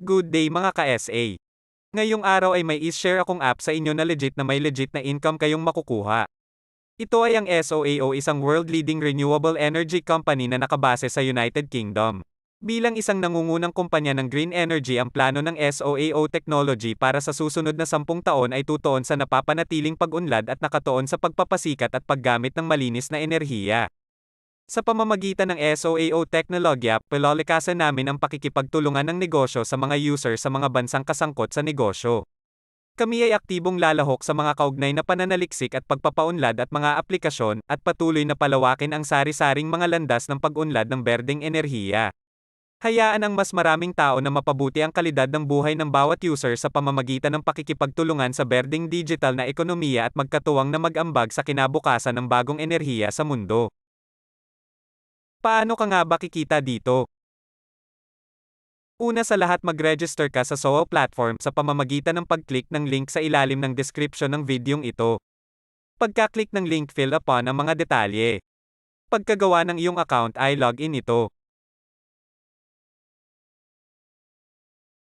Good day mga ka-SA. Ngayong araw ay may is-share akong app sa inyo na may legit na income kayong makukuha. Ito ay ang SOAO, isang world-leading renewable energy company na nakabase sa United Kingdom. Bilang isang nangungunang kumpanya ng green energy, ang plano ng SOAO technology para sa susunod na 10 taon ay tutuon sa napapanatiling pag-unlad at nakatuon sa pagpapasikat at paggamit ng malinis na enerhiya. Sa pamamagitan ng SOAO teknolohiya, palalacasan namin ang pakikipagtulungan ng negosyo sa mga user sa mga bansang kasangkot sa negosyo. Kami ay aktibong lalahok sa mga kaugnay na pananaliksik at pagpapaunlad at mga aplikasyon, at patuloy na palawakin ang sari-saring mga landas ng pag-unlad ng berdeng enerhiya. Hayaan ang mas maraming tao na mapabuti ang kalidad ng buhay ng bawat user sa pamamagitan ng pakikipagtulungan sa berdeng digital na ekonomiya at magkatuwang na mag-ambag sa kinabukasan ng bagong enerhiya sa mundo. Paano ka nga ba kikita dito? Una sa lahat, mag-register ka sa SOAO platform sa pamamagitan ng pag-click ng link sa ilalim ng description ng videong ito. Pagka-click ng link, fill upon ang mga detalye. Pagkagawa ng iyong account ay login ito.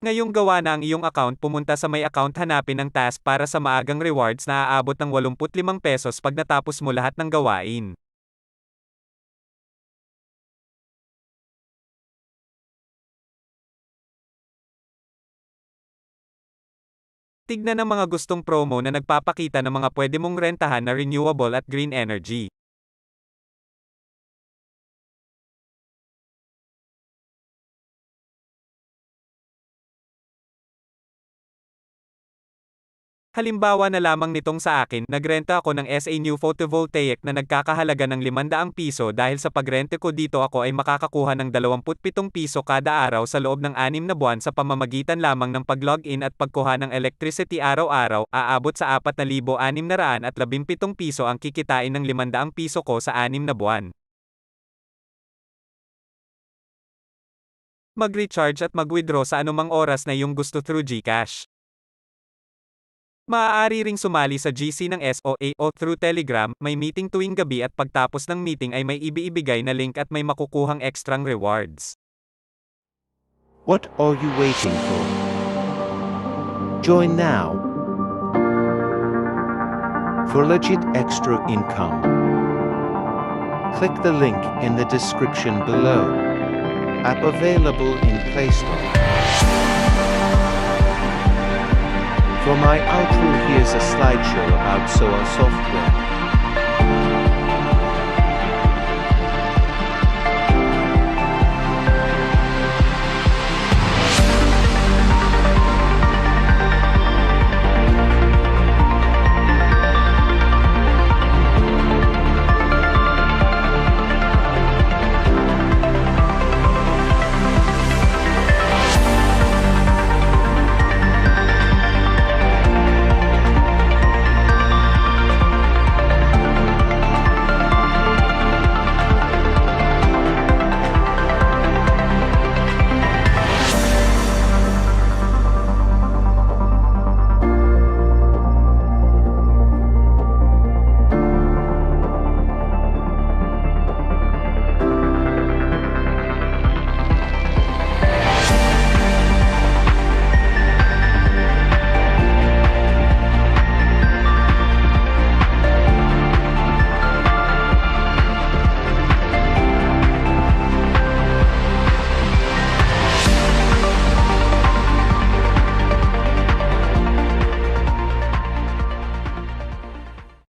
Ngayong gawa na ang iyong account, pumunta sa My Account, hanapin ang task para sa maagang rewards na aabot ng 85 pesos pag natapos mo lahat ng gawain. Tignan ang mga gustong promo na nagpapakita ng mga pwede mong rentahan na renewable at green energy. Halimbawa na lamang nitong sa akin, nagrenta ako ng SA New Photovoltaic na nagkakahalaga ng 500 piso. Dahil sa pagrente ko dito, ako ay makakakuha ng 27 piso kada araw sa loob ng 6 na buwan sa pamamagitan lamang ng pag-login at pagkuha ng electricity araw-araw. Aabot sa 4,617 piso ang kikitain ng 500 piso ko sa 6 na buwan. Mag-recharge at mag-withdraw sa anumang oras na iyong gusto through GCash. Maaari ring sumali sa GC ng SOAO through Telegram. May meeting tuwing gabi at pagtapos ng meeting ay may ibibigay na link at may makukuhang extrang rewards. What are you waiting for? Join now for legit extra income. Click the link in the description below. App available in Play Store. For my outro, here's a slideshow about SOA software.